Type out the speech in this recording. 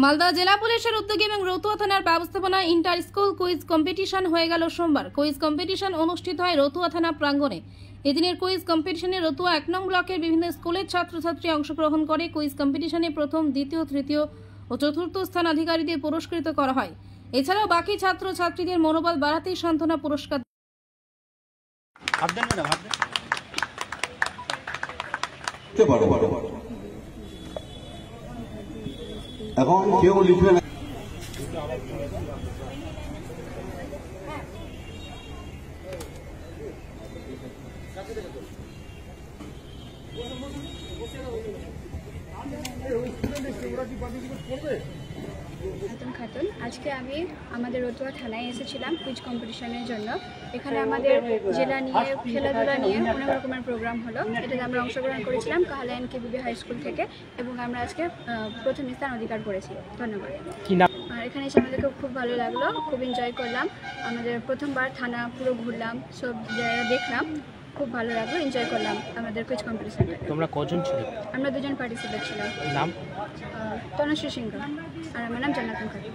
মালদা জেলা পুলিশের উদ্যোগে এবং রতুয়া থানার ব্যবস্থাপনায় ইন্টার স্কুল কুইজ কম্পিটিশন হয়ে গেল সোমবার। কুইজ কম্পিটিশন অনুষ্ঠিত হয় রতুয়া থানা প্রাঙ্গণে। এদিনের কুইজ কম্পিটিশনে রতুয়া 1 নং ব্লকের বিভিন্ন স্কুলের ছাত্রছাত্রী অংশগ্রহণ করে। কুইজ কম্পিটিশনে প্রথম, দ্বিতীয়, তৃতীয় ও চতুর্থ স্থান অধিকারীদের পুরস্কৃত করা হয়। এছাড়াও বাকি ছাত্রছাত্রীদের মনোবল বাড়াতেই সান্ত্বনা পুরস্কার। এখন কেউ লিখবে না। খাতুন, আজকে আমি আমাদের রতুয়া থানায় এসেছিলাম কুইজ কম্পিটিশনের জন্য। এখানে আমাদের জেলা নিয়ে, খেলাধুলা নিয়ে অনেক রকমের প্রোগ্রাম হলো। এটাতে আমরা অংশগ্রহণ করেছিলাম কাহালা NKBB হাই স্কুল থেকে এবং আমরা আজকে প্রথম স্থান অধিকার করেছি। ধন্যবাদ। আর এখানে এসে আমাদেরকে খুব ভালো লাগলো, খুব এনজয় করলাম। আমাদের প্রথমবার থানা পুরো ঘুরলাম, সব জায়গা দেখলাম, খুব ভালো লাগলো, এনজয় করলাম আমাদের কুইজ কম্পিটিশনটা। তোমরা কজন ছিলে? আমরা 2 জন পার্টিসিপেট ছিলাম। নাম? তনুশ্রী সিংহ। আর আমার নাম জান্নাতুন খাতুন।